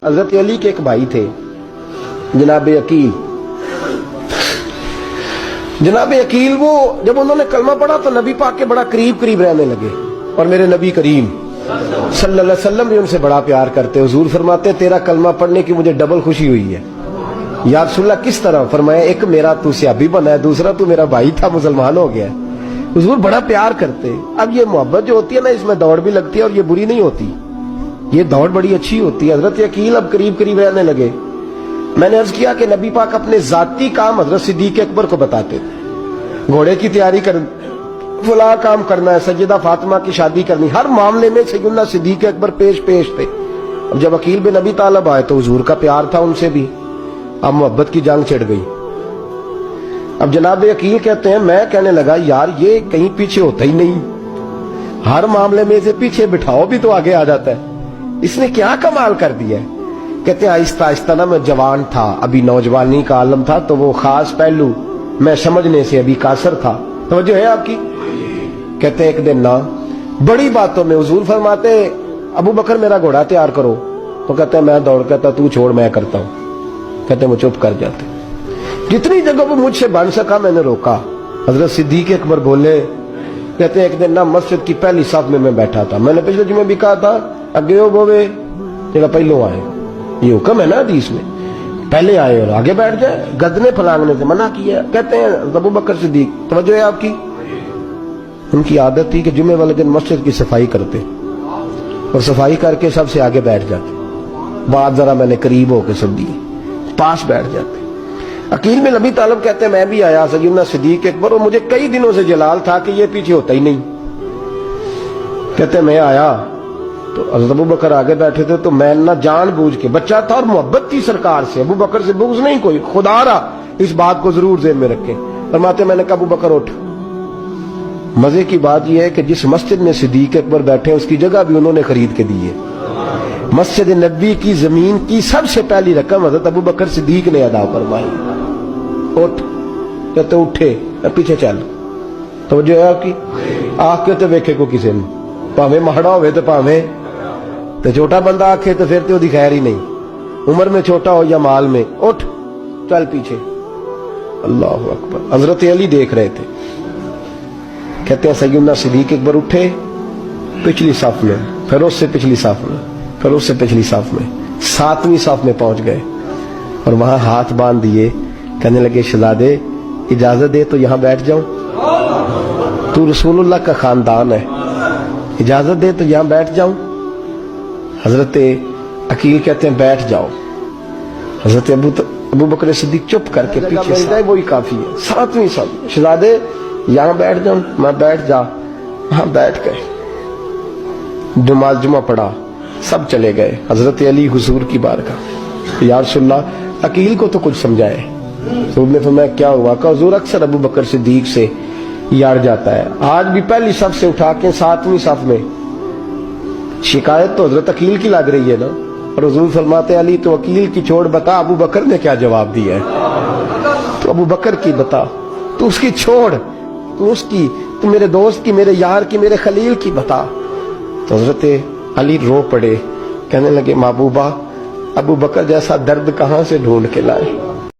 حضرت علی کے ایک بھائی تھے جناب عقیل۔ جناب عقیل وہ جب انہوں نے کلمہ پڑھا تو نبی پاک کے بڑا قریب رہنے لگے، اور میرے نبی کریم صلی اللہ علیہ وسلم بھی ان سے بڑا پیار کرتے۔ حضور فرماتے تیرا کلمہ پڑھنے کی مجھے ڈبل خوشی ہوئی ہے۔ یا رسول اللہ کس طرح؟ فرمایا ایک میرا تو صحابی بنا ہے، دوسرا تو میرا بھائی تھا مسلمان ہو گیا۔ حضور بڑا پیار کرتے۔ اب یہ محبت جو ہوتی ہے نا، اس میں دوڑ بھی لگتی ہے اور یہ بری نہیں ہوتی، یہ دوڑ بڑی اچھی ہوتی ہے۔ حضرت عقیل اب قریب رہنے لگے۔ میں نے عرض کیا کہ نبی پاک اپنے ذاتی کام حضرت صدیق اکبر کو بتاتے تھے، گھوڑے کی تیاری کر، فلاں کام کرنا ہے، سیدہ فاطمہ کی شادی کرنی، ہر معاملے میں سیدنا صدیق اکبر پیش تھے۔ اب جب عقیل بن ابی طالب آئے تو حضور کا پیار تھا ان سے بھی، اب محبت کی جنگ چھڑ گئی۔ اب جناب عقیل کہتے ہیں میں کہنے لگا یار یہ کہیں پیچھے ہوتا ہی نہیں، ہر معاملے میں اسے پیچھے بٹھاؤ بھی تو آگے آ جاتا ہے، اس نے کیا کمال کر دیا ہے۔ کہتے ہیں آہستہ آہستہ نا میں جوان تھا، ابھی نوجوانی کا عالم تھا، تو وہ خاص پہلو میں سمجھنے سے ابھی قاصر تھا۔ توجہ ہے آپ کی؟ کہتے ہیں ایک دن نا بڑی باتوں میں حضور فرماتے ابو بکر میرا گھوڑا تیار کرو، تو کہتے ہیں میں دوڑ کہتا تو چھوڑ میں کرتا ہوں، کہتے ہیں وہ چپ کر جاتے۔ جتنی جگہ وہ مجھ سے بن سکا میں نے روکا۔ حضرت صدیق اکبر بولے، کہتے ہیں ایک دن نا مسجد کی پہلی صف میں بیٹھا تھا، میں نے پچھلے جمعے بھی کہا تھا اگے ہو بوے جگہ پہلو آئے، یہ حکم ہے نا حدیث میں، پہلے آئے اور آگے بیٹھ جائے، گدنے پھلانگنے سے منع کیا۔ کہتے ہیں ابو بکر صدیق، توجہ ہے آپ کی، ان کی عادت تھی کہ جمعے والے دن مسجد کی صفائی کرتے اور صفائی کر کے سب سے آگے بیٹھ جاتے، بات ذرا میں نے قریب ہو کے سن دی، پاس بیٹھ جاتے۔ عقیل بن ابی طالب کہتے ہیں میں بھی آیا سیدنا صدیق اکبر، اور مجھے کئی دنوں سے جلال تھا کہ یہ پیچھے ہوتا ہی نہیں۔ کہتے ہیں میں آیا تو حضرت ابو بکر آگے بیٹھے تھے، تو میں نہ جان بوجھ کے، بچہ تھا اور محبت تھی سرکار سے، ابو بکر سے بغض نہیں کوئی، خدا رہا اس بات کو ضرور ذہن میں رکھیں۔ فرماتے میں نے کہا ابو بکر اٹھ۔ مزے کی بات یہ ہے کہ جس مسجد میں صدیق اکبر بیٹھے اس کی جگہ بھی انہوں نے خرید کے دی ہے۔ مسجد نبی کی زمین کی سب سے پہلی رقم حضرت ابو بکر صدیق نے ادا فرمائی۔ اٹھ، کہتے اٹھے، پیچھے چل، توجہ ہے آپ کی، آنکھ کے تو ویکھے کو کسی نے، پاویں مہڑا ہوئے تو پاویں تو چھوٹا بندہ آنکھے تو پھر تو دی خیر ہی نہیں، عمر میں چھوٹا ہو یا مال میں، اٹھ چل پیچھے۔ اللہ اکبر۔ حضرت علی دیکھ رہے تھے، کہتے ہیں سیدنا صدیق اکبر اٹھے، پچھلی صف میں، پھر اس سے پچھلی صف میں، پھر اس سے پچھلی صف میں، 7ویں صف میں پہنچ گئے اور وہاں ہاتھ باندھ دیے، کہنے لگے شہزادے اجازت دے تو یہاں بیٹھ جاؤں، تو رسول اللہ کا خاندان ہے، اجازت دے تو یہاں بیٹھ جاؤں۔ حضرت عقیل کہتے ہیں بیٹھ جاؤ۔ حضرت ابو بکر صدیق چپ کر کے پیچھے سے، وہی کافی ہے، 7ویں صف، شہزادے یہاں بیٹھ جاؤں، میں بیٹھ جا، وہاں بیٹھ گئے، نماز جمعہ پڑھا، سب چلے گئے۔ حضرت علی حضور کی بارگاہ، یا رسول اللہ عقیل کو تو کچھ سمجھائے۔ حضور نے فرمایا کیا ہوا؟ کہ حضور اکثر ابو بکر صدیق سے یار جاتا ہے، آج بھی پہلی صف سے اٹھا کے 7ویں صف میں، شکایت تو حضرت عقیل کی لگ رہی ہے نا، اور حضور فرماتے علی تو عقیل کی چھوڑ، بتا ابو بکر نے کیا جواب دیا ہے، تو ابو بکر کی بتا، تو اس کی چھوڑ، تو اس کی، تو میرے دوست کی، میرے یار کی، میرے خلیل کی بتا۔ تو حضرت علی رو پڑے، کہنے لگے محبوبہ ابو بکر جیسا درد کہاں سے ڈھونڈ کے لائے۔